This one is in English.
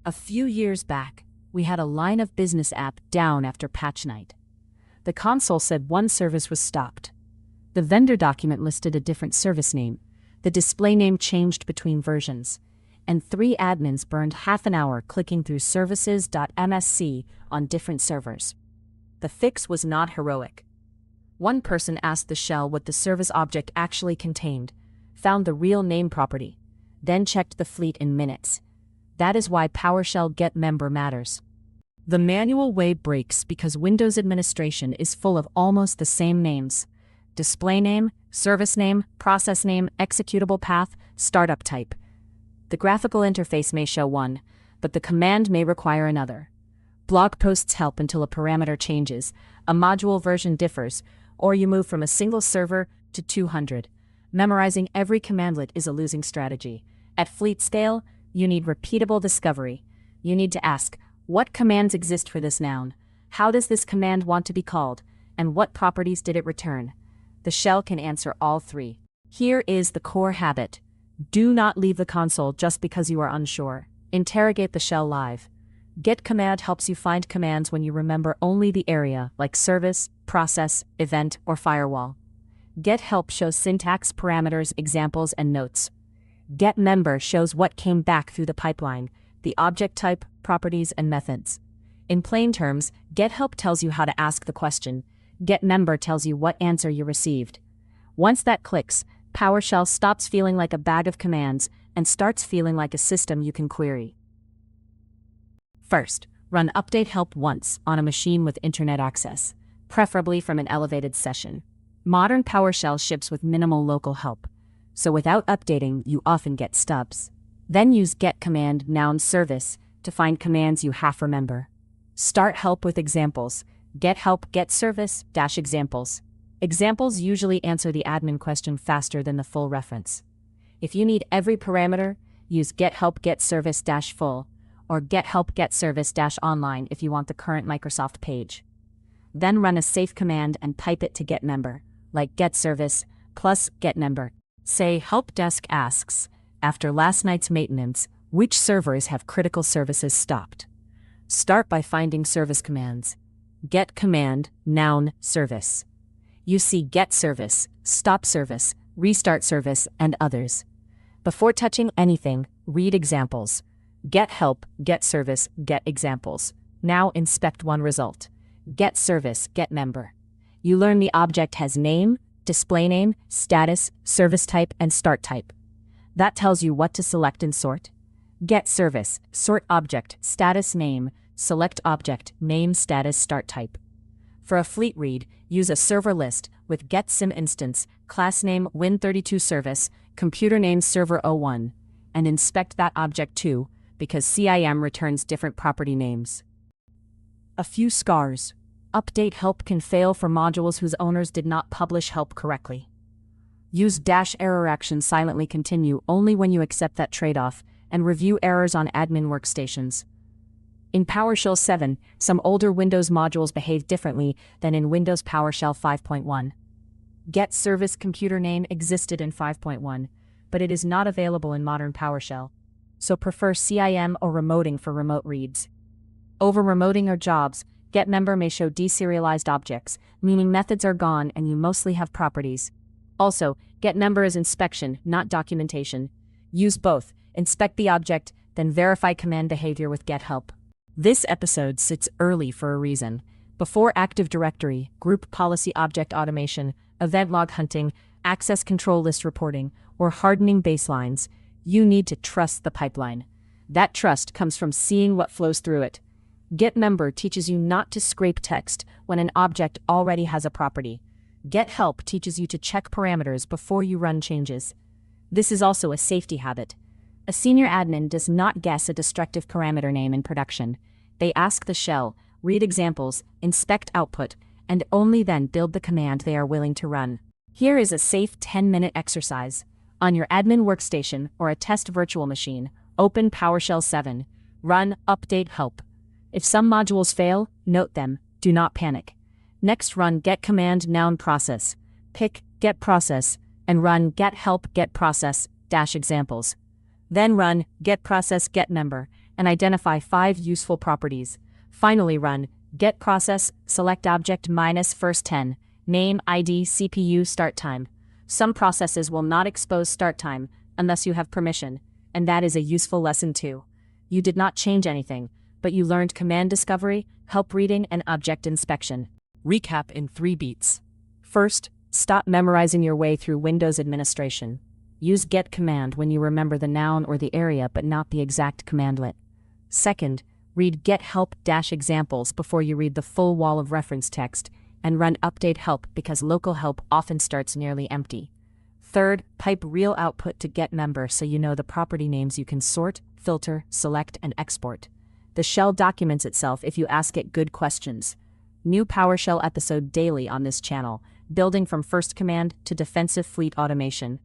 A few years back, we had a line of business app down after patch night. The console said one service was stopped. The vendor document listed a different service name. The display name changed between versions. And 3 admins burned half an hour clicking through services.msc on different servers. The fix was not heroic. One person asked the shell what the service object actually contained, found the real name property, then checked the fleet in minutes. That is why PowerShell Get-Member matters. The manual way breaks because Windows administration is full of almost the same names: display name, service name, process name, executable path, startup type. The graphical interface may show one, but the command may require another. Blog posts help until a parameter changes, a module version differs, or you move from a single server to 200. Memorizing every commandlet is a losing strategy. At fleet scale, you need repeatable discovery. You need to ask, what commands exist for this noun? How does this command want to be called? And what properties did it return? The shell can answer all 3. Here is the core habit. Do not leave the console just because you are unsure. Interrogate the shell live. Get-Command helps you find commands when you remember only the area, like service, process, event, or firewall. Get-Help shows syntax, parameters, examples, and notes. Get-Member shows what came back through the pipeline, the object type, properties, and methods. In plain terms, Get-Help tells you how to ask the question. Get-Member tells you what answer you received. Once that clicks, PowerShell stops feeling like a bag of commands and starts feeling like a system you can query. First, run update help once on a machine with internet access, preferably from an elevated session. Modern PowerShell ships with minimal local help, so without updating, you often get stubs. Then use Get-Command Noun service to find commands you half remember. Start help with examples. Get help, get service, -examples. Examples usually answer the admin question faster than the full reference. If you need every parameter, use get help, get service -full, or get help, get service -online if you want the current Microsoft page. Then run a safe command and pipe it to Get-Member, like get service plus Get-Member. Say help desk asks, after last night's maintenance, which servers have critical services stopped? Start by finding service commands. Get-Command Noun service. You see get service, stop service, restart service, and others. Before touching anything, read examples. Get help, get service, get examples. Now inspect one result. Get service, Get-Member. You learn the object has name, display name, status, service type, and start type. That tells you what to select and sort. Get service, sort object, status name, select object, name, status, start type. For a fleet read, use a server list with Get-CimInstance, ClassName Win32 service, ComputerName server 01, and inspect that object too, because CIM returns different property names. A few scars. Update help can fail for modules whose owners did not publish help correctly. Use -ErrorAction SilentlyContinue only when you accept that trade-off, and review errors on admin workstations. In PowerShell 7, some older Windows modules behave differently than in Windows PowerShell 5.1. Get service ComputerName existed in 5.1, but it is not available in modern PowerShell, so prefer CIM or remoting for remote reads. Over remoting or jobs, Get-Member may show deserialized objects, meaning methods are gone and you mostly have properties. Also, Get-Member is inspection, not documentation. Use both, inspect the object, then verify command behavior with Get-Help. This episode sits early for a reason. Before Active Directory, group policy object automation, event log hunting, access control list reporting, or hardening baselines, you need to trust the pipeline. That trust comes from seeing what flows through it. Get-Member teaches you not to scrape text when an object already has a property. Get-Help teaches you to check parameters before you run changes. This is also a safety habit. A senior admin does not guess a destructive parameter name in production. They ask the shell, read examples, inspect output, and only then build the command they are willing to run. Here is a safe 10-minute exercise. On your admin workstation or a test virtual machine, open PowerShell 7. Run update help. If some modules fail, note them. Do not panic. Next, run Get-Command Noun process. Pick Get Process and run Get Help Get Process -examples. Then run Get Process Get-Member and identify 5 useful properties. Finally run get process, select object minus first 10, name, ID, CPU, start time. Some processes will not expose start time unless you have permission, and that is a useful lesson too. You did not change anything, but you learned command discovery, help reading, and object inspection. Recap in 3 beats. First, stop memorizing your way through Windows administration. Use get command when you remember the noun or the area but not the exact commandlet. Second, read get help-examples before you read the full wall of reference text, and run update help because local help often starts nearly empty. Third, pipe real output to Get-Member so you know the property names you can sort, filter, select, and export. The shell documents itself if you ask it good questions. New PowerShell episode daily on this channel, building from first command to defensive fleet automation.